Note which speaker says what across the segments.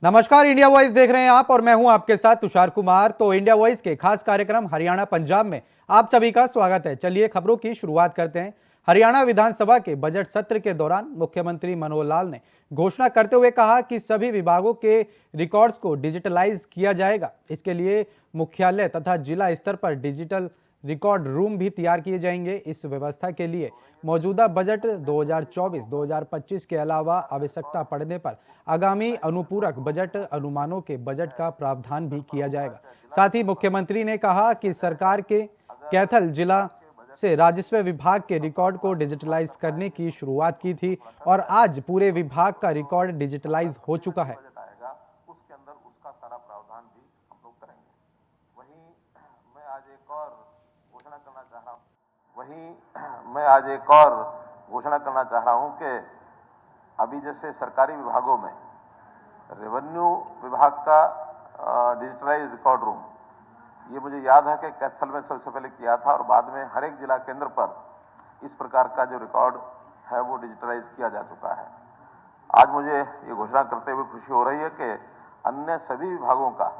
Speaker 1: नमस्कार, India voice देख रहे हैं आप और मैं हूं आपके साथ तुषार कुमार। तो इंडिया वॉइस के खास कार्यक्रम हरियाणा पंजाब में आप सभी का स्वागत है। चलिए खबरों की शुरुआत करते हैं। हरियाणा विधानसभा के बजट सत्र के दौरान मुख्यमंत्री मनोहर लाल ने घोषणा करते हुए कहा कि सभी विभागों के रिकॉर्ड्स को डिजिटलाइज किया जाएगा। इसके लिए मुख्यालय तथा जिला स्तर पर डिजिटल रिकॉर्ड रूम भी तैयार किए जाएंगे। इस व्यवस्था के लिए मौजूदा बजट 2024-2025 के अलावा आवश्यकता पड़ने पर आगामी अनुपूरक बजट अनुमानों के बजट का प्रावधान भी किया जाएगा। साथ ही मुख्यमंत्री ने कहा कि सरकार के कैथल जिला से राजस्व विभाग के रिकॉर्ड को डिजिटलाइज करने की शुरुआत की थी और आज पूरे विभाग का रिकॉर्ड डिजिटलाइज हो चुका है।
Speaker 2: उसके अंदर उसका सारा प्रावधान भी हम लोग करेंगे। वहीं मैं आज एक और घोषणा करना चाह रहा हूं कि अभी जैसे सरकारी विभागों में रेवेन्यू विभाग का डिजिटलाइज रिकॉर्ड रूम, ये मुझे याद है कि कैथल में सबसे पहले किया था और बाद में हर एक जिला केंद्र पर इस प्रकार का जो रिकॉर्ड है वो डिजिटलाइज किया जा चुका है। आज मुझे ये घोषणा करते हुए खुशी हो रही है कि अन्य सभी विभागों का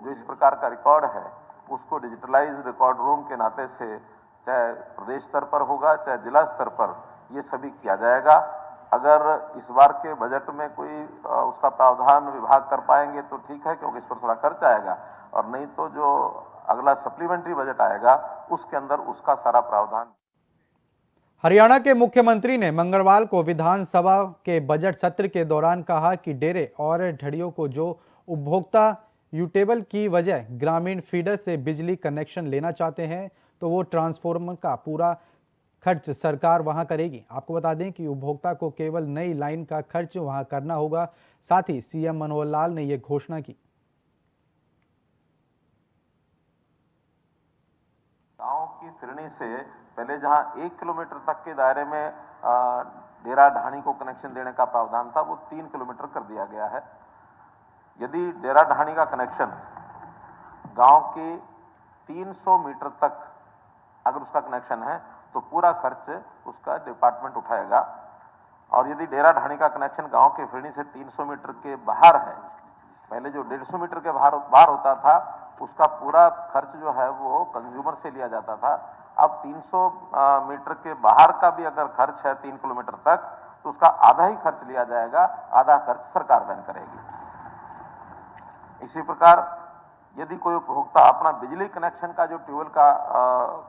Speaker 2: जो इस प्रकार का रिकॉर्ड है उसको डिजिटलाइज रिकॉर्ड रूम के नाते से चाहे प्रदेश स्तर पर होगा चाहे जिला स्तर पर ये सभी किया जाएगा। अगर इस बार के बजट में कोई उसका प्रावधान विभाग कर पाएंगे तो ठीक है, क्योंकि इस पर थोड़ा खर्च आएगा, और नहीं तो जो अगला सप्लीमेंट्री बजट आएगा उसके अंदर उसका सारा प्रावधान।
Speaker 1: हरियाणा के मुख्यमंत्री ने मंगलवार को विधानसभा के बजट सत्र के दौरान कहा कि डेरे और ढड़ियों को जो उपभोक्ता यूटेबल की वजह ग्रामीण फीडर से बिजली कनेक्शन लेना चाहते हैं तो वो ट्रांसफार्मर का पूरा खर्च सरकार वहां करेगी। आपको बता दें कि उपभोक्ता को केवल नई लाइन का खर्च वहां करना होगा। साथ ही सीएम मनोहर लाल ने यह घोषणा की।
Speaker 2: गांव की फिरनी से पहले जहां 1 किलोमीटर तक के दायरे में डेरा ढाणी को कनेक्शन देने का प्रावधान था वो 3 किलोमीटर कर दिया गया है। यदि डेरा ढाणी का कनेक्शन गांव के 300 मीटर तक अगर उसका कनेक्शन है तो पूरा खर्च उसका डिपार्टमेंट उठाएगा, और यदि डेरा ढाणी का कनेक्शन गांव के फिरनी से 300 मीटर के बाहर है, पहले जो 150 मीटर के बाहर होता था उसका पूरा खर्च जो है वो कंज्यूमर से लिया जाता था। अब 300 मीटर के बाहर का भी अगर खर्च है 3 किलोमीटर तक तो उसका आधा ही खर्च लिया जाएगा, आधा खर्च सरकार वहन करेगी। इसी प्रकार यदि कोई उपभोक्ता अपना बिजली कनेक्शन का जो ट्यूबवेल का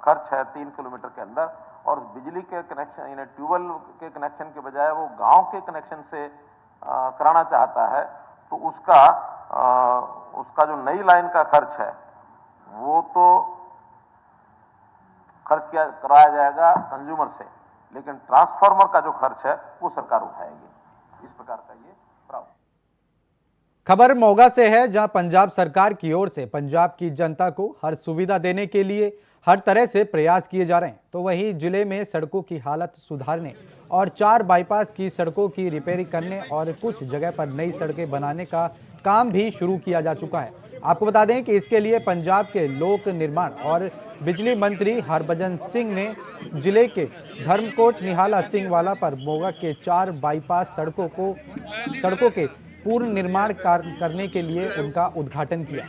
Speaker 2: खर्च है 3 किलोमीटर के अंदर, और बिजली के कनेक्शन यानी ट्यूबवेल के कनेक्शन के बजाय वो गांव के कनेक्शन से कराना चाहता है तो उसका जो नई लाइन का खर्च है वो तो खर्च कराया जाएगा कंज्यूमर से, लेकिन ट्रांसफार्मर का जो खर्च है वो सरकार उठाएगी। इस प्रकार का ये प्रावधान।
Speaker 1: खबर मोगा से है, जहां पंजाब सरकार की ओर से पंजाब की जनता को हर सुविधा देने के लिए हर तरह से प्रयास किए जा रहे हैं। तो वहीं जिले में सड़कों की हालत सुधारने और 4 बाईपास की सड़कों की रिपेयरिंग करने और कुछ जगह पर नई सड़कें बनाने का काम भी शुरू किया जा चुका है। आपको बता दें कि इसके लिए पंजाब के लोक निर्माण और बिजली मंत्री हरभजन सिंह ने जिले के धर्मकोट निहाला सिंह वाला पर मोगा के 4 बाईपास सड़कों के पूर्ण निर्माण कार्य करने के लिए उनका उद्घाटन किया।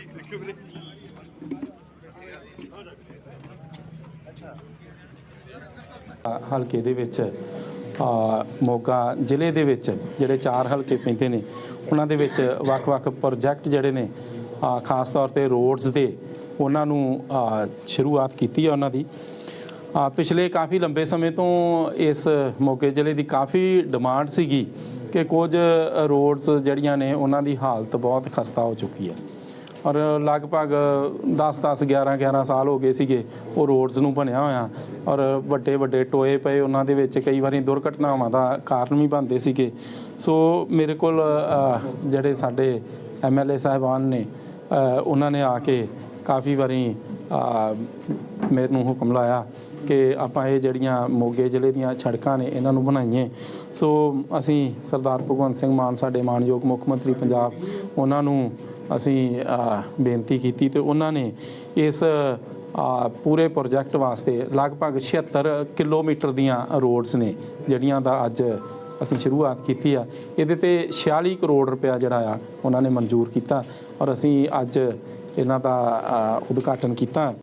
Speaker 3: हल्के दे विच मोगा ਜ਼ਿਲ੍ਹੇ ਦੇ ਵਿੱਚ ਜਿਹੜੇ 4 ਹਲਕੇ ਪੈਂਦੇ ਨੇ ਉਹਨਾਂ ਦੇ ਵਿੱਚ ਵੱਖ-ਵੱਖ ਪ੍ਰੋਜੈਕਟ ਜਿਹੜੇ ਨੇ ਖਾਸ ਤੌਰ ਤੇ ਰੋਡਸ ਦੇ ਉਹਨਾਂ ਨੂੰ ਸ਼ੁਰੂਆਤ ਕੀਤੀ ਹੈ ਉਹਨਾਂ ਦੀ। ਪਿਛਲੇ ਕਾਫੀ ਲੰਬੇ ਸਮੇਂ ਤੋਂ ਇਸ ਮੋਗੇ ਜ਼ਿਲ੍ਹੇ ਦੀ ਕਾਫੀ ਡਿਮਾਂਡ ਸੀਗੀ ਕਿ ਕੁਝ ਰੋਡਸ ਜਿਹੜੀਆਂ ਨੇ ਉਹਨਾਂ ਦੀ ਹਾਲਤ ਬਹੁਤ ਖਸਤਾ ਹੋ ਚੁੱਕੀ ਹੈ, ਔਰ ਲਗਭਗ 10-10 11-11 ਸਾਲ ਹੋ ਗਏ ਸੀਗੇ ਉਹ ਰੋਡਸ ਨੂੰ ਬਣਿਆ ਹੋਇਆ, ਔਰ ਵੱਡੇ ਵੱਡੇ ਟੋਏ ਪਏ ਉਹਨਾਂ ਦੇ ਵਿੱਚ ਕਈ ਵਾਰੀ ਦੁਰਘਟਨਾਵਾਂ ਦਾ ਕਾਰਨ ਵੀ ਬਣਦੇ ਸੀਗੇ। ਸੋ ਮੇਰੇ ਕੋਲ ਜਿਹੜੇ ਸਾਡੇ MLA ਸਾਹਿਬਾਨ ਨੇ ਉਹਨਾਂ ਨੇ ਆ ਕੇ ਕਾਫੀ ਵਾਰੀ ਮੈਨੂੰ ਹੁਕਮ ਲਾਇਆ ਕਿ ਆਪਾਂ ਇਹ ਜਿਹੜੀਆਂ ਮੋਗੇ ਜ਼ਿਲ੍ਹੇ ਦੀਆਂ ਸੜਕਾਂ ਨੇ ਇਹਨਾਂ ਨੂੰ ਬਣਾਈਏ। ਸੋ ਅਸੀਂ ਸਰਦਾਰ ਭਗਵੰਤ ਸਿੰਘ ਮਾਨ ਸਾਡੇ ਮਾਨਯੋਗ ਮੁੱਖ ਮੰਤਰੀ ਪੰਜਾਬ ਉਹਨਾਂ ਨੂੰ ਅਸੀਂ ਬੇਨਤੀ ਕੀਤੀ ਤੇ ਉਹਨਾਂ ਨੇ ਇਸ ਪੂਰੇ ਪ੍ਰੋਜੈਕਟ ਵਾਸਤੇ ਲਗਭਗ 76 ਕਿਲੋਮੀਟਰ ਦੀਆਂ ਰੋਡਸ ਨੇ ਜਿਹੜੀਆਂ ਦਾ ਅੱਜ ਅਸੀਂ ਸ਼ੁਰੂਆਤ ਕੀਤੀ ਆ। ਇਹਦੇ ਤੇ 46 ਕਰੋੜ ਰੁਪਇਆ ਜਿਹੜਾ ਆ ਉਹਨਾਂ ਨੇ ਮਨਜ਼ੂਰ ਕੀਤਾ ਔਰ ਅਸੀਂ ਅੱਜ ਇਹਨਾਂ ਦਾ ਉਦਘਾਟਨ ਕੀਤਾ।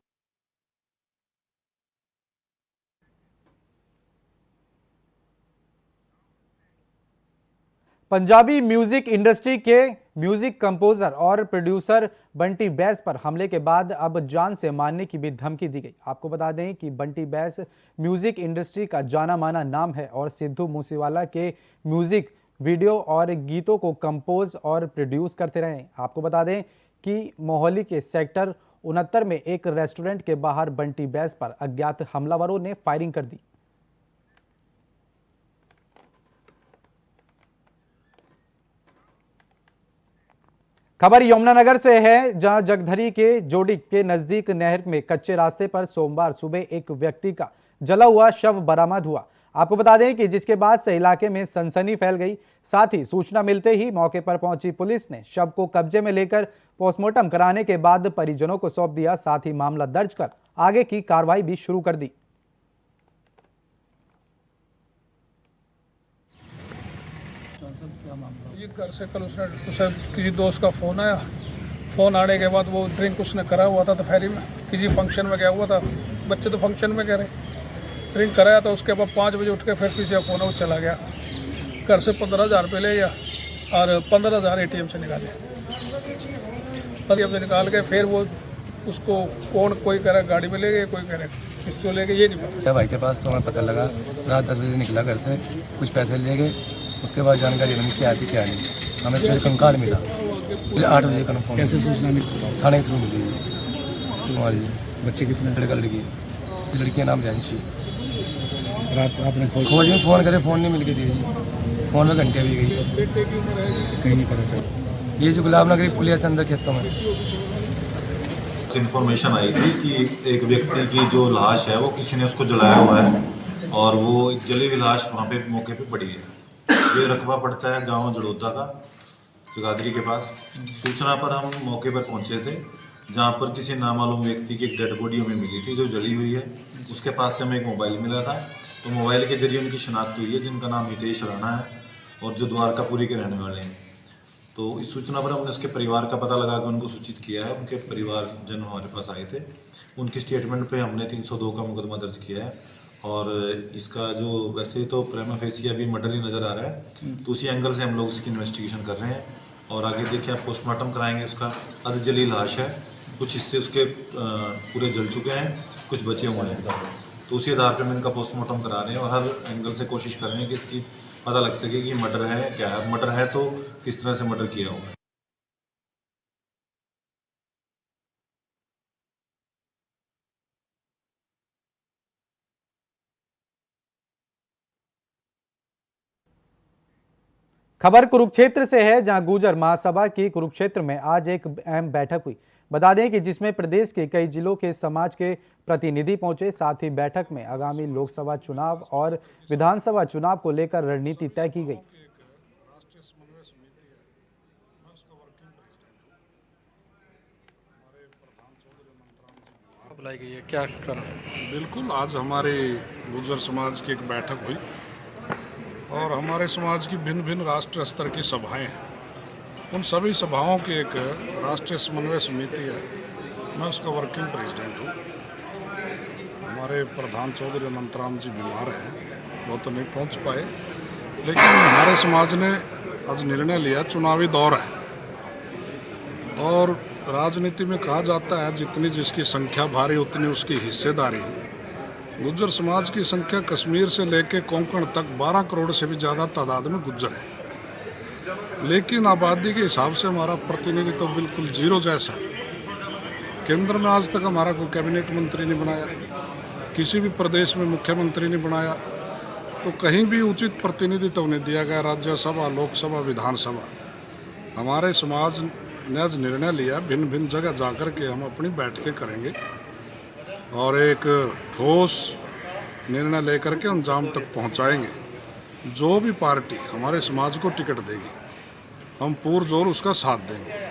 Speaker 1: पंजाबी म्यूजिक इंडस्ट्री के म्यूजिक कंपोजर और प्रोड्यूसर बंटी बैस पर हमले के बाद अब जान से मारने की भी धमकी दी गई। आपको बता दें कि बंटी बैस म्यूजिक इंडस्ट्री का जाना माना नाम है और सिद्धू मूसेवाला के म्यूजिक वीडियो और गीतों को कंपोज और प्रोड्यूस करते रहे। आपको बता दें कि मोहाली के सेक्टर 69 में एक रेस्टोरेंट के बाहर बंटी बैस पर अज्ञात हमलावरों ने फायरिंग कर दी। खबर यमुनानगर से है, जहां जगधरी के जोड़ी के नजदीक नहर में कच्चे रास्ते पर सोमवार सुबह एक व्यक्ति का जला हुआ शव बरामद हुआ। आपको बता दें कि जिसके बाद से इलाके में सनसनी फैल गई। साथ ही सूचना मिलते ही मौके पर पहुंची पुलिस ने शव को कब्जे में लेकर पोस्टमार्टम कराने के बाद परिजनों को सौंप दिया। साथ ही मामला दर्ज कर आगे की कार्रवाई भी शुरू कर दी।
Speaker 4: ये घर से कल उसे किसी दोस्त का फ़ोन आया। फ़ोन आने के बाद वो ड्रिंक उसने करा हुआ था दोपहरी में, किसी फंक्शन में गया हुआ था। बच्चे तो फंक्शन में कह रहे, ड्रिंक कराया तो उसके बाद 5 बजे उठ के फिर किसी का फ़ोन वो चला गया। घर से 15,000 रुपये ले गया और 15,000 ATM से निकाले। ATM से निकाल के फिर वो उसको कोई कह रहा गाड़ी में ले गए, कोई कह रहा पिस्तौल ले गए, ये नहीं पता।
Speaker 5: भाई के पास तो हमें पता लगा, रात 10 बजे निकला घर से, कुछ पैसे ले गए। उसके बाद जानकारी बनी क्या थी क्या नहीं। हमें सवेरे कंकाल मिला, मुझे 8 बजे कन्फर्म।
Speaker 6: कैसे सूचना मिली?
Speaker 5: थाने के थ्रू मिली तुम्हारी
Speaker 6: बच्चे कितने?
Speaker 5: लड़की का नाम जानशी।
Speaker 6: रात आपने
Speaker 5: खोज में फ़ोन करे, फ़ोन नहीं मिल के दिए जी। फ़ोन में घंटे भी गई,
Speaker 6: कहीं नहीं पता चला।
Speaker 5: ये जो गुलाब नगरी पुलिया से अंदर खेतों में
Speaker 7: इन्फॉर्मेशन आई थी कि एक व्यक्ति की जो लाश है वो किसी ने उसको जलाया हुआ है और वो एक जली हुई लाश वहाँ पे मौके पे पड़ी है। ये रकबा पड़ता है गांव जड़ोदा का, जगाधरी के पास। सूचना पर हम मौके पर पहुंचे थे, जहां पर किसी नामालूम व्यक्ति की एक डेड बॉडी हमें मिली थी जो जली हुई है। उसके पास से हमें एक मोबाइल मिला था, तो मोबाइल के जरिए उनकी शिनाख्त हुई है, जिनका नाम हितेश राणा है और जो द्वारकापुरी के रहने वाले हैं। तो इस सूचना पर हमने उसके परिवार का पता लगा कर उनको सूचित किया है। उनके परिवारजन हमारे पास आए थे, उनकी स्टेटमेंट पे हमने 302 का मुकदमा दर्ज किया है। और इसका जो वैसे तो प्रेमा फेसी अभी मर्डर ही नज़र आ रहा है, तो उसी एंगल से हम लोग इसकी इन्वेस्टिगेशन कर रहे हैं। और आगे देखिए आप पोस्टमार्टम कराएंगे। उसका अर्ध जली लाश है, कुछ हिस्से उसके पूरे जल चुके हैं, कुछ बचे हुए हैं। तो उसी आधार पर हम इनका पोस्टमार्टम करा रहे हैं और हर एंगल से कोशिश कर रहे हैं कि इसकी पता लग सके कि मर्डर है क्या है। मर्डर है तो किस तरह से मर्डर किया होगा।
Speaker 1: खबर कुरुक्षेत्र से है, जहां गुर्जर महासभा की कुरुक्षेत्र में आज एक अहम बैठक हुई। बता दें कि जिसमें प्रदेश के कई जिलों के समाज के प्रतिनिधि पहुंचे। साथ ही बैठक में आगामी लोकसभा चुनाव और विधानसभा चुनाव को लेकर रणनीति तय की गई।
Speaker 4: बुलाई गई है क्या कारण?
Speaker 8: बिल्कुल, आज हमारे गुर्जर समाज की एक बैठक हुई और हमारे समाज की भिन्न भिन्न राष्ट्रीय स्तर की सभाएं हैं। उन सभी सभाओं की एक राष्ट्रीय समन्वय समिति है, मैं उसका वर्किंग प्रेसिडेंट हूँ। हमारे प्रधान चौधरी अनंतराम जी बीमार हैं, वो तो नहीं पहुँच पाए, लेकिन हमारे समाज ने आज निर्णय लिया, चुनावी दौर है और राजनीति में कहा जाता है जितनी जिसकी संख्या भारी उतनी उसकी हिस्सेदारी। गुज्जर समाज की संख्या कश्मीर से लेकर कोंकण तक 12 करोड़ से भी ज़्यादा तादाद में गुज्जर है, लेकिन आबादी के हिसाब से हमारा प्रतिनिधित्व तो बिल्कुल जीरो जैसा है। केंद्र में आज तक हमारा कोई कैबिनेट मंत्री नहीं बनाया, किसी भी प्रदेश में मुख्यमंत्री नहीं बनाया, तो कहीं भी उचित प्रतिनिधित्व नहीं दिया गया। राज्यसभा, लोकसभा, विधानसभा। हमारे समाज ने आज निर्णय लिया भिन्न भिन्न जगह जाकर के हम अपनी बैठकें करेंगे और एक ठोस निर्णय लेकर के अंजाम तक पहुंचाएंगे। जो भी पार्टी हमारे समाज को टिकट देगी, हम पुरजोर उसका साथ देंगे।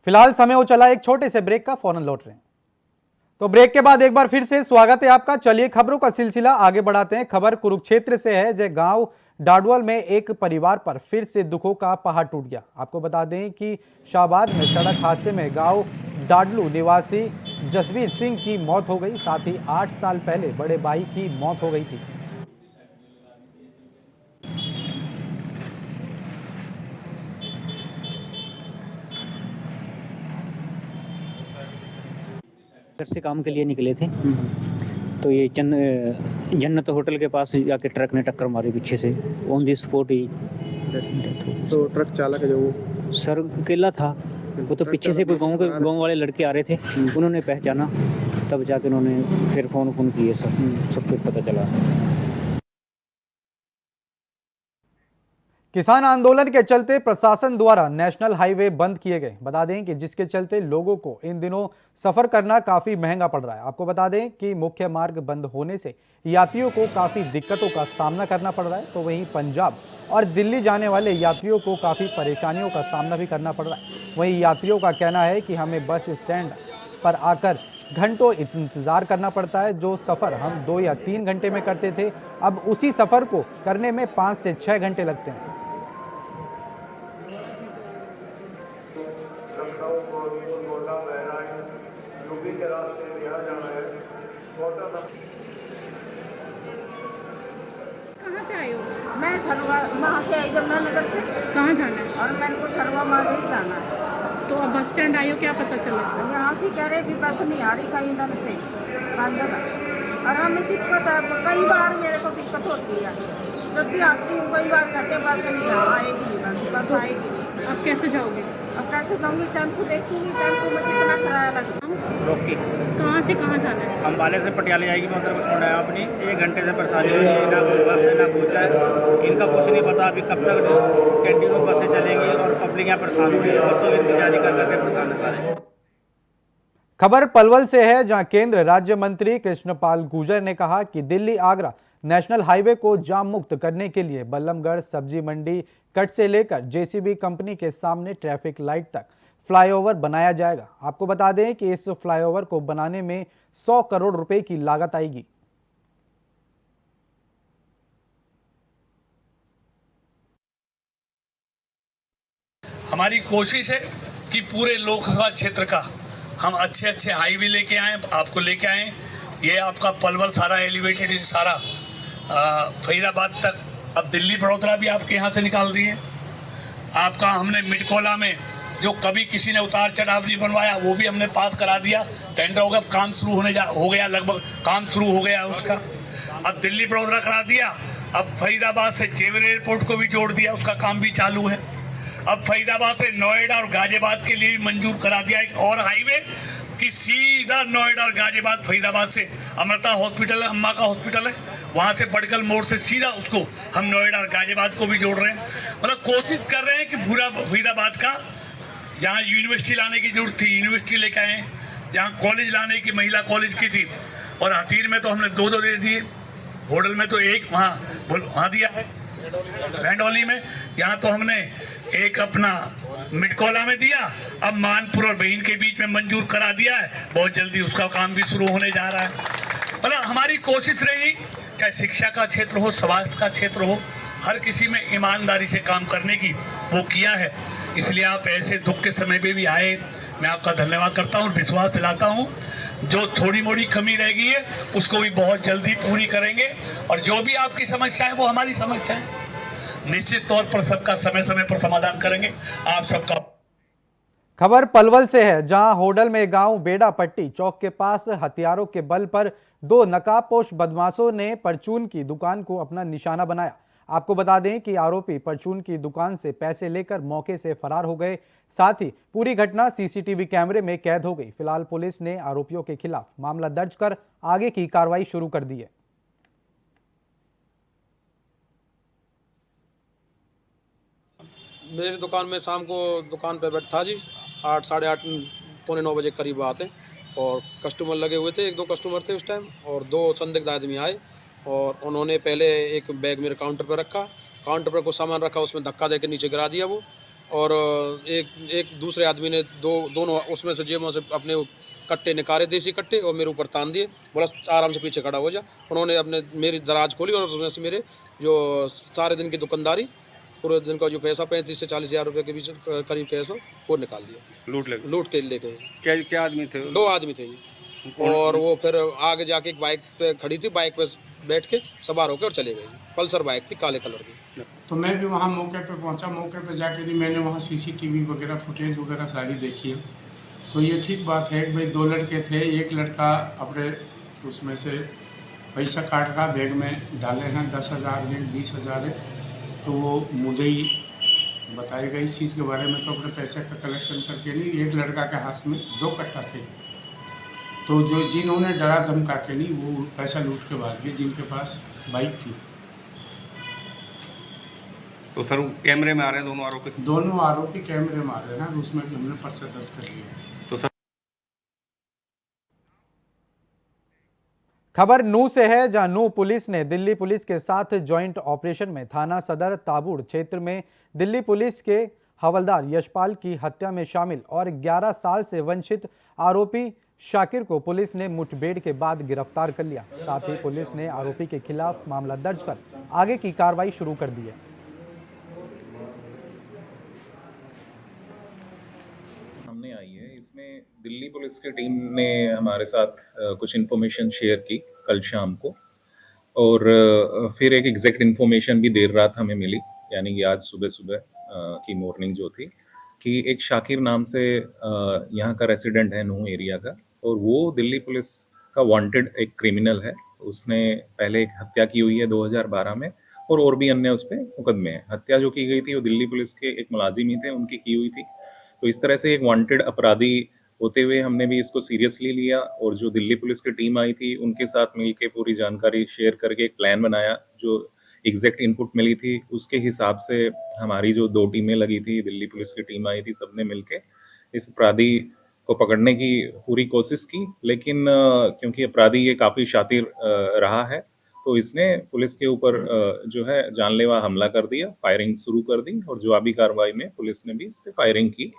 Speaker 1: फिलहाल समय हो चला एक छोटे से ब्रेक का, फौरन लौट रहे हैं। तो ब्रेक के बाद एक बार फिर से स्वागत है आपका। चलिए खबरों का सिलसिला आगे बढ़ाते हैं। खबर कुरुक्षेत्र से है, जय गांव डाडवल में एक परिवार पर फिर से दुखों का पहाड़ टूट गया। आपको बता दें कि शाहबाद में सड़क हादसे में गांव डाडलू निवासी जसवीर सिंह की मौत हो गई। साथ ही 8 साल पहले बड़े भाई की मौत हो गई थी।
Speaker 9: घर से काम के लिए निकले थे तो ये जन्नत होटल के पास जाके ट्रक ने टक्कर मारी पीछे से, on the spot he death हो गई।
Speaker 6: तो ट्रक चालक जो वो
Speaker 9: सर अकेला था, वो तो पीछे से कोई गांव वाले लड़के आ रहे थे, उन्होंने पहचाना, तब जाके उन्होंने फिर फोन किए, सब कुछ पता चला।
Speaker 1: किसान आंदोलन के चलते प्रशासन द्वारा नेशनल हाईवे बंद किए गए। बता दें कि जिसके चलते लोगों को इन दिनों सफर करना काफी महंगा पड़ रहा है। आपको बता दें कि मुख्य मार्ग बंद होने से यात्रियों को काफी दिक्कतों का सामना करना पड़ रहा है, तो वहीं पंजाब और दिल्ली जाने वाले यात्रियों को काफी परेशानियों का सामना भी करना पड़ रहा है। वहीं यात्रियों का कहना है कि हमें बस स्टैंड पर आकर घंटों इंतजार करना पड़ता है। जो सफर हम 2 या 3 घंटे में करते थे, अब उसी सफर को करने में 5 से 6 घंटे लगते हैं।
Speaker 10: कहाँ से आए हो?
Speaker 11: मैं थरवा वहाँ से आई, जमुनानगर से।
Speaker 10: कहाँ जाना है?
Speaker 11: और मेरे को थरवा मारे ही जाना है।
Speaker 10: तो अब बस स्टैंड आई हो, क्या पता चला?
Speaker 11: यहाँ से कह रहे भी बस नहीं आ रही कहीं इधर से बंद है। और हमें दिक्कत है, कई बार मेरे को दिक्कत होती है। जब भी आती हूँ कई बार कहते बस नहीं आएगी, बस आएगी नहीं।
Speaker 10: अब कैसे जाओगे?
Speaker 11: अब कैसे जाऊँगी? टेम्पो देखूँगी, टेम्पो में कितना किराया लगता है।
Speaker 12: रोकी
Speaker 10: कहाँ से कहाँ जाना है?
Speaker 12: अम्बाले से पटियाला जाएगी, मैं उधर को छोड़ आया अपनी। 1 घंटे से परेशानी हो रही है, ना कोई बस है ना कुछ है। इनका कुछ नहीं पता अभी कब तक कंटिन्यू बसें चलेंगी और पब्लिक यहाँ परेशान हो रही है। बसों की इंतजारी कर करके परेशान है सारे।
Speaker 1: खबर पलवल से है, जहां केंद्र राज्य मंत्री कृष्णपाल गुर्जर ने कहा कि दिल्ली आगरा नेशनल हाईवे को जाम मुक्त करने के लिए बल्लमगढ़ सब्जी मंडी कट से लेकर जेसीबी कंपनी के सामने ट्रैफिक लाइट तक फ्लाईओवर बनाया जाएगा। आपको बता दें कि इस फ्लाईओवर को बनाने में 100 करोड़ रुपए की लागत आएगी।
Speaker 13: हमारी कोशिश है कि पूरे लोकसभा क्षेत्र का हम अच्छे अच्छे हाईवे लेके आए, आपको लेके आए। ये आपका पलवल सारा एलिवेटेड, सारा फरीदाबाद तक, अब दिल्ली बड़ौदा भी आपके यहाँ से निकाल दिए। आपका हमने मिडकोला में जो कभी किसी ने उतार चढ़ाव नहीं बनवाया, वो भी हमने पास करा दिया। टेंडर होगा, काम शुरू हो गया, लगभग काम शुरू हो गया उसका। अब दिल्ली बड़ौदा करा दिया, अब फरीदाबाद से जेवर एयरपोर्ट को भी जोड़ दिया, उसका काम भी चालू है। अब फरीदाबाद से नोएडा और गाजियाबाद के लिए भी मंजूर करा दिया एक और हाईवे कि सीधा नोएडा और गाजियाबाद, फरीदाबाद से अमृता हॉस्पिटल है, अम्मा का हॉस्पिटल है, वहाँ से बड़गल मोड़ से सीधा उसको हम नोएडा और गाजियाबाद को भी जोड़ रहे हैं। मतलब कोशिश कर रहे हैं कि पूरा फरीदाबाद का, जहाँ यूनिवर्सिटी लाने की जरूरत थी यूनिवर्सिटी लेकर आए, जहाँ कॉलेज लाने की महिला कॉलेज की थी, और हथीर में तो हमने 2 दे दिए, होडल में तो 1 वहाँ दिया है, रैंडौली में, यहाँ तो हमने एक अपना मिडकोला में दिया। अब मानपुर और बहीन के बीच में मंजूर करा दिया है, बहुत जल्दी उसका काम भी शुरू होने जा रहा है। मतलब हमारी कोशिश रही, चाहे शिक्षा का क्षेत्र हो, स्वास्थ्य का क्षेत्र हो, हर किसी में ईमानदारी से काम करने की वो किया है। इसलिए आप ऐसे दुख के समय पे भी आए, मैं आपका धन्यवाद करता हूँ, विश्वास दिलाता हूँ जो थोड़ी मोड़ी कमी रह गई है उसको भी बहुत जल्दी पूरी करेंगे, और जो भी आपकी समस्या है वो हमारी समस्या है, निश्चित तौर पर सबका समय समय पर समाधान करेंगे। आप सबका।
Speaker 1: खबर पलवल से है, जहां होडल में गांव बेड़ा पट्टी चौक के पास हथियारों के बल पर 2 नकाबपोश बदमाशों ने परचून की दुकान को अपना निशाना बनाया। आपको बता दें कि आरोपी परचून की दुकान से पैसे लेकर मौके से फरार हो गए। साथ ही पूरी घटना सीसीटीवी कैमरे में कैद हो गई। फिलहाल पुलिस ने आरोपियों के खिलाफ मामला दर्ज कर आगे की कार्रवाई शुरू कर दी है।
Speaker 14: मेरी दुकान में शाम को दुकान पे बैठा था जी, 8 साढ़े 8 पौने 9 बजे करीब बात है, और कस्टमर लगे हुए थे, 1-2 कस्टमर थे उस टाइम, और 2 संदिग्ध आदमी आए और उन्होंने पहले एक बैग मेरे काउंटर पर रखा, काउंटर पर कुछ सामान रखा, उसमें धक्का देकर नीचे गिरा दिया वो, और एक दूसरे आदमी ने दोनों उसमें से जेबों से अपने कट्टे निकाले, देसी कट्टे, और मेरे ऊपर तान दिए, बोला आराम से पीछे खड़ा हो जा। उन्होंने अपने मेरी दराज खोली और उसमें से मेरे जो सारे दिन की दुकानदारी, पूरे दिन का जो पैसा 35 से 40 हज़ार रुपये के बीच करीब कैश हो वो निकाल दिया, लूट के ले गए।
Speaker 15: क्या आदमी थे?
Speaker 14: 2 आदमी थे और वो फिर आगे जाके एक बाइक पे खड़ी थी, बाइक पे बैठ के सवार होकर और चले गए। पल्सर बाइक थी काले कलर की।
Speaker 6: तो मैं भी वहाँ मौके पे पहुँचा। मौके पे जाके भी मैंने वहाँ CCTV वगैरह फुटेज वगैरह सारी देखी है। तो ये ठीक बात है कि भाई 2 लड़के थे, एक लड़का अपने उसमें से पैसा काट का बैग में डाले हैं, 10,000 है, 20,000 है। तो वो मुद्दई बताएगा इस चीज़ के बारे में, तो अपने पैसे का कलेक्शन करके नहीं। एक लड़का के हाथ में 2 कट्टा थे, तो जो जिन्होंने डरा धमका के नहीं वो पैसा लूट के भाग गए, जिनके पास बाइक थी।
Speaker 15: तो सर कैमरे में आ रहे हैं दोनों आरोपी
Speaker 6: कैमरे में आ रहे हैं, उसमें भी हमने पर्चा दर्ज कर लिया।
Speaker 15: तो सर
Speaker 1: खबर नूह से है, जहां नूह पुलिस ने दिल्ली पुलिस के साथ जॉइंट ऑपरेशन में थाना सदर ताबूड़ क्षेत्र में दिल्ली पुलिस के हवलदार यशपाल की हत्या में शामिल और 11 साल से वंचित आरोपी शाकिर को पुलिस ने मुठभेड़ के बाद गिरफ्तार कर लिया। साथ ही पुलिस ने आरोपी के खिलाफ मामला दर्ज कर आगे की कार्रवाई शुरू कर दी है।
Speaker 16: सामने आई है, इसमें दिल्ली पुलिस की टीम ने हमारे साथ कुछ इन्फॉर्मेशन शेयर की कल शाम को, और फिर एक एग्जैक्ट इन्फॉर्मेशन भी देर रात हमें मिली, यानी कि आज सुबह सुबह की मॉर्निंग जो थी, कि एक शाकिर नाम से यहाँ का रेसिडेंट है नूह एरिया का, और वो दिल्ली पुलिस का वांटेड एक क्रिमिनल है। उसने पहले एक हत्या की हुई है 2012 में, और भी अन्य उस पर मुकदमे हैं। हत्या जो की गई थी वो दिल्ली पुलिस के एक मुलाजिम ही थे, उनकी की हुई थी। तो इस तरह से एक वांटेड अपराधी होते हुए हमने भी इसको सीरियसली लिया, और जो दिल्ली पुलिस की टीम आई थी उनके साथ मिलके पूरी जानकारी शेयर करके एक प्लान बनाया। जो एग्जैक्ट इनपुट मिली थी उसके हिसाब से हमारी जो 2 टीमें लगी थी, दिल्ली पुलिस की टीम आई थी, सबने मिलके इस अपराधी को पकड़ने की पूरी कोशिश की। लेकिन क्योंकि अपराधी ये काफ़ी शातिर रहा है, तो इसने पुलिस के ऊपर जो है जानलेवा हमला कर दिया, फायरिंग शुरू कर दी, और जवाबी कार्रवाई में पुलिस ने भी इस पर फायरिंग की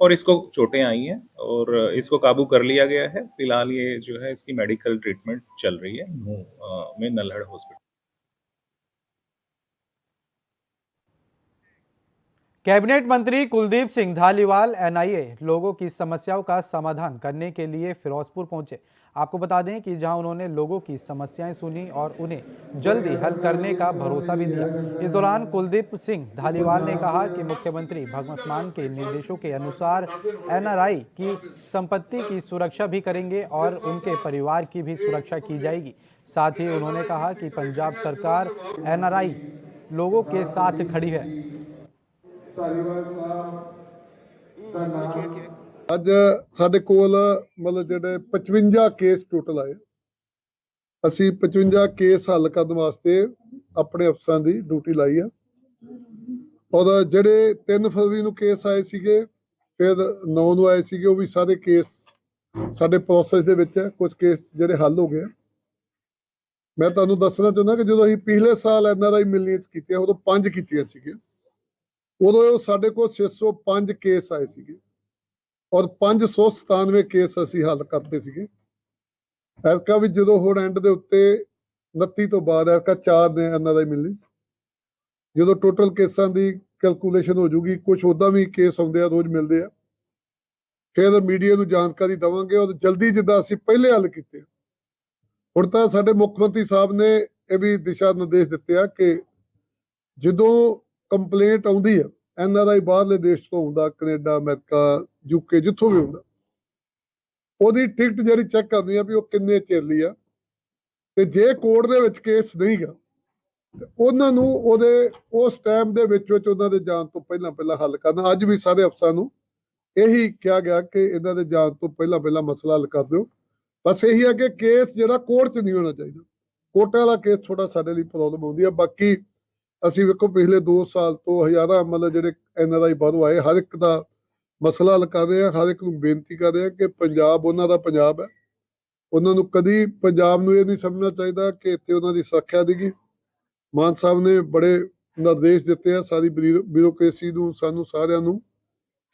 Speaker 16: और इसको चोटें आई हैं और इसको काबू कर लिया गया है। फिलहाल ये जो है इसकी मेडिकल ट्रीटमेंट चल रही है नूह में नल्हड़ हॉस्पिटल।
Speaker 1: कैबिनेट मंत्री कुलदीप सिंह धालीवाल NIA लोगों की समस्याओं का समाधान करने के लिए फिरोजपुर पहुंचे। आपको बता दें कि जहां उन्होंने लोगों की समस्याएं सुनी और उन्हें जल्दी हल करने का भरोसा भी दिया। इस दौरान कुलदीप सिंह धालीवाल ने कहा कि मुख्यमंत्री भगवंत मान के निर्देशों के अनुसार NRI की संपत्ति की सुरक्षा भी करेंगे और उनके परिवार की भी सुरक्षा की जाएगी। साथ ही उन्होंने कहा कि पंजाब सरकार NRI लोगों के साथ खड़ी है।
Speaker 17: ਅੱਜ ਸਾਡੇ ਕੋਲ ਮਤਲਬ ਜਿਹੜੇ 55 ਕੇਸ ਟੋਟਲ ਆਏ। ਅਸੀਂ 55 ਕੇਸ ਹੱਲ ਕਰਨ ਵਾਸਤੇ ਆਪਣੇ ਅਫਸਰਾਂ ਦੀ ਡਿਊਟੀ ਲਾਈ ਆ। ਔਰ ਜਿਹੜੇ 3 ਫਰਵਰੀ ਨੂੰ ਕੇਸ ਆਏ ਸੀਗੇ, ਫਿਰ 9 ਨੂੰ ਆਏ ਸੀਗੇ, ਉਹ ਵੀ ਸਾਰੇ ਕੇਸ ਸਾਡੇ ਪ੍ਰੋਸੈਸ ਦੇ ਵਿੱਚ ਹੈ। ਕੁਝ ਕੇਸ ਜਿਹੜੇ ਹੱਲ ਹੋ ਗਏ। ਮੈਂ ਤੁਹਾਨੂੰ ਦੱਸਣਾ ਚਾਹੁੰਦਾ ਕਿ ਜਦੋਂ ਅਸੀਂ ਪਿਛਲੇ ਸਾਲ NRI ਮਿਲਣੀਆਂ ਕੀਤੀਆਂ, ਉਦੋਂ 5 ਕੀਤੀਆਂ ਸੀਗੀਆਂ। ਉਦੋਂ ਸਾਡੇ ਕੋਲ 605 ਕੇਸ ਆਏ ਸੀਗੇ ਔਰ 597 ਕੇਸ ਅਸੀਂ ਹੱਲ ਕਰਤੇ ਸੀਗੇ। ਐਰਕਾ ਵੀ ਜਦੋਂ ਹੁਣ ਐਂਡ ਦੇ ਉੱਤੇ 29 ਤੋਂ ਬਾਅਦ ਐਰਕਾ 4 ਨੇ NRI ਮਿਲਣੀ, ਜਦੋਂ ਟੋਟਲ ਕੇਸਾਂ ਦੀ ਕੈਲਕੂਲੇਸ਼ਨ ਹੋ ਜੂਗੀ। ਕੁਝ ਉੱਦਾਂ ਵੀ ਕੇਸ ਆਉਂਦੇ ਆ, ਰੋਜ਼ ਮਿਲਦੇ ਆ, ਫਿਰ ਮੀਡੀਆ ਨੂੰ ਜਾਣਕਾਰੀ ਦੇਵਾਂਗੇ ਔਰ ਜਲਦੀ ਜਿੱਦਾਂ ਅਸੀਂ ਪਹਿਲੇ ਹੱਲ ਕੀਤੇ। ਹੁਣ ਤਾਂ ਸਾਡੇ ਮੁੱਖ ਮੰਤਰੀ ਸਾਹਿਬ ਨੇ ਇਹ ਵੀ ਦਿਸ਼ਾ ਨਿਰਦੇਸ਼ ਦਿੱਤੇ ਆ ਕਿ ਜਦੋਂ ਕੰਪਲੇਂਟ ਆਉਂਦੀ ਆ NRI ਬਾਹਰਲੇ ਦੇਸ਼ ਤੋਂ ਆਉਂਦਾ, ਕੈਨੇਡਾ, ਅਮਰੀਕਾ, UK, ਜਿੱਥੋਂ ਵੀ ਆਉਂਦਾ, ਉਹਦੀ ਟਿਕਟ ਜਿਹੜੀ ਚੈੱਕ ਕਰਨੀ ਆ ਵੀ ਉਹ ਕਿੰਨੇ ਚਿਰ ਲਈ ਆ, ਤੇ ਜੇ ਕੋਰਟ ਦੇ ਵਿੱਚ ਕੇਸ ਨਹੀਂ ਗਾ ਤੇ ਉਹਨਾਂ ਨੂੰ ਉਹਦੇ ਉਸ ਟਾਈਮ ਦੇ ਵਿੱਚ ਉਹਨਾਂ ਦੇ ਜਾਣ ਤੋਂ ਪਹਿਲਾਂ ਹੱਲ ਕਰਨਾ। ਅੱਜ ਵੀ ਸਾਰੇ ਅਫਸਰਾਂ ਨੂੰ ਇਹੀ ਕਿਹਾ ਗਿਆ ਕਿ ਇਹਨਾਂ ਦੇ ਜਾਣ ਤੋਂ ਪਹਿਲਾਂ ਮਸਲਾ ਹੱਲ ਕਰ ਦਿਓ। ਬਸ ਇਹੀ ਹੈ ਕਿ ਕੇਸ ਜਿਹੜਾ ਕੋਰਟ 'ਚ ਨਹੀਂ ਹੋਣਾ ਚਾਹੀਦਾ। ਕੋਰਟਾਂ ਵਾਲਾ ਕੇਸ ਥੋੜਾ ਸਾਡੇ ਲਈ ਪ੍ਰੋਬਲਮ ਆਉਂਦੀ ਆ। ਬਾਕੀ ਅਸੀਂ ਵੇਖੋ ਪਿਛਲੇ 2 ਸਾਲ ਤੋਂ ਹਜ਼ਾਰਾਂ ਮਤਲਬ ਜਿਹੜੇ NRI ਬਾਹਰੋਂ ਆਏ, ਹਰ ਇੱਕ ਦਾ ਮਸਲਾ ਹੱਲ ਕਰ ਰਹੇ ਆ। ਹਰ ਇੱਕ ਨੂੰ ਬੇਨਤੀ ਕਰ ਰਹੇ ਆ ਕਿ ਪੰਜਾਬ ਉਹਨਾਂ ਦਾ ਪੰਜਾਬ ਹੈ। ਉਹਨਾਂ ਨੂੰ ਕਦੀ ਪੰਜਾਬ ਨੂੰ ਇਹ ਨਹੀਂ ਸਮਝਣਾ ਚਾਹੀਦਾ ਕਿ ਇੱਥੇ ਉਹਨਾਂ ਦੀ ਸੁਰੱਖਿਆ ਦੀਗੀ। ਮਾਨ ਸਾਹਿਬ ਨੇ ਬੜੇ ਨਿਰਦੇਸ਼ ਦਿੱਤੇ ਆ ਸਾਰੀ ਬਿਊਰੋਕ੍ਰੇਸੀ ਨੂੰ, ਸਾਨੂੰ ਸਾਰਿਆਂ ਨੂੰ,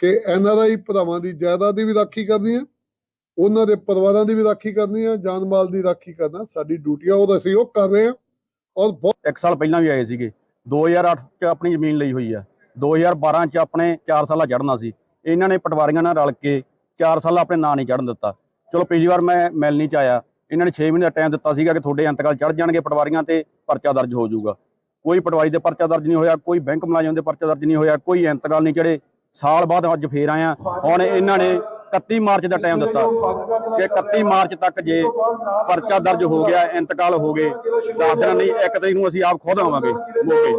Speaker 17: ਕਿ NRI ਭਰਾਵਾਂ ਦੀ ਜਾਇਦਾਦ ਦੀ ਵੀ ਰਾਖੀ ਕਰਨੀ ਹੈ, ਉਹਨਾਂ ਦੇ ਪਰਿਵਾਰਾਂ ਦੀ ਵੀ ਰਾਖੀ ਕਰਨੀ ਹੈ, ਜਾਨ ਮਾਲ ਦੀ ਰਾਖੀ ਕਰਨਾ ਸਾਡੀ ਡਿਊਟੀ ਆ, ਉਹ ਅਸੀਂ ਉਹ ਕਰ ਰਹੇ ਹਾਂ। ਔਰ ਬਹੁਤ
Speaker 18: 1 ਸਾਲ ਪਹਿਲਾਂ ਵੀ ਆਏ ਸੀਗੇ, 2008 ਚ ਆਪਣੀ ਜ਼ਮੀਨ ਲਈ ਹੋਈ ਆ, 2012 ਚ ਆਪਣੇ 4 ਸਾਲਾ ਚੜ੍ਹਨਾ ਸੀ, ਇਹਨਾਂ ਨੇ ਪਟਵਾਰੀਆਂ ਨਾਲ ਰਲ ਕੇ 4 ਸਾਲ ਆਪਣੇ ਨਾਂ ਨਹੀਂ ਚੜ੍ਹਨ ਦਿੱਤਾ। ਚਲੋ ਪਿਛਲੀ ਵਾਰ ਮੈਂ ਮਿਲਣੀ ਚ ਆਇਆ, ਇਹਨਾਂ ਨੇ 6 ਮਹੀਨੇ ਦਾ ਟਾਈਮ ਦਿੱਤਾ ਸੀਗਾ ਕਿ ਤੁਹਾਡੇ ਇੰਤਕਾਲ ਚੜ੍ਹ ਜਾਣਗੇ ਪਟਵਾਰੀਆਂ ਤੇ ਪਰਚਾ ਦਰਜ ਹੋ ਜਾਊਗਾ। ਕੋਈ ਪਟਵਾਰੀ ਦੇ ਪਰਚਾ ਦਰਜ ਨਹੀਂ ਹੋਇਆ, ਕੋਈ ਬੈਂਕ ਮੁਲਾਜ਼ਮ ਦੇ ਪਰਚਾ ਦਰਜ ਨਹੀਂ ਹੋਇਆ, ਕੋਈ ਇੰਤਕਾਲ ਨਹੀਂ ਚੜ੍ਹੇ। ਸਾਲ ਬਾਅਦ ਅੱਜ ਫੇਰ ਆਇਆ, ਹੁਣ ਇਹਨਾਂ ਨੇ 31 ਮਾਰਚ ਦਾ ਟਾਈਮ ਦਿੱਤਾ ਕਿ 31 ਮਾਰਚ ਤੱਕ ਜੇ ਪਰਚਾ ਦਰਜ ਹੋ ਗਿਆ, ਇੰਤਕਾਲ ਹੋ ਗਏ, 10 ਦਿਨ ਨਹੀਂ 1 ਤਰੀਕ ਨੂੰ ਅਸੀਂ ਆਪ ਖੁਦ ਆਵਾਂਗੇ ਮੌਕੇ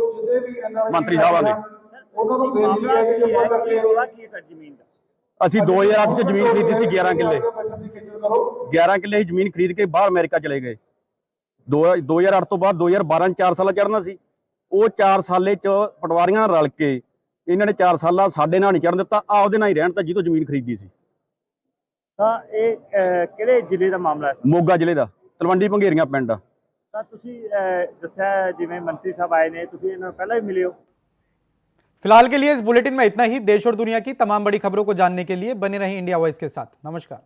Speaker 18: ਮੰਤਰੀ ਸਾਹਿਬਾਂ ਦੇ। ਅਸੀਂ 2008 ਚ ਜ਼ਮੀਨ ਖਰੀਦੀ ਸੀ 11 ਕਿੱਲੇ ਅਸੀਂ ਜ਼ਮੀਨ ਖਰੀਦ ਕੇ ਬਾਹਰ ਅਮਰੀਕਾ ਚਲੇ ਗਏ। 2008 ਤੋਂ ਬਾਅਦ 2012 ਚ 4 ਸਾਲਾ ਚੜ੍ਹਨਾ ਸੀ, ਉਹ 4 ਸਾਲੇ ਚ ਪਟਵਾਰੀਆਂ ਨਾਲ ਰਲ ਕੇ ਇਹਨਾਂ ਨੇ 4 ਸਾਲਾ ਸਾਡੇ ਨਾਲ ਨਹੀਂ ਚੜ੍ਹਨ ਦਿੱਤਾ, ਆਪਦੇ ਨਾਲ ਹੀ ਰਹਿਣ ਤਾਂ ਜਿਹਤੋਂ ਜ਼ਮੀਨ ਖਰੀਦੀ ਸੀ।
Speaker 12: ਤਾਂ ਇਹ ਕਿਹੜੇ ਜ਼ਿਲ੍ਹੇ ਦਾ ਮਾਮਲਾ ਹੈ?
Speaker 18: ਮੋਗਾ ਜ਼ਿਲ੍ਹੇ ਦਾ ਤਲਵੰਡੀ ਭੰਗੇਰੀਆਂ ਪਿੰਡ।
Speaker 12: ਤਾਂ ਤੁਸੀਂ ਦੱਸਿਆ ਜਿਵੇਂ ਮੰਤਰੀ ਸਾਹਿਬ ਆਏ ਨੇ, ਤੁਸੀਂ ਇਹਨਾਂ ਨੂੰ ਪਹਿਲਾਂ ਹੀ ਮਿਲੇ हो?
Speaker 1: फिलहाल के लिए इस बुलेटिन में इतना ही। देश और दुनिया की तमाम बड़ी खबरों को जानने के लिए बने रहें इंडिया वॉइस के साथ। नमस्कार।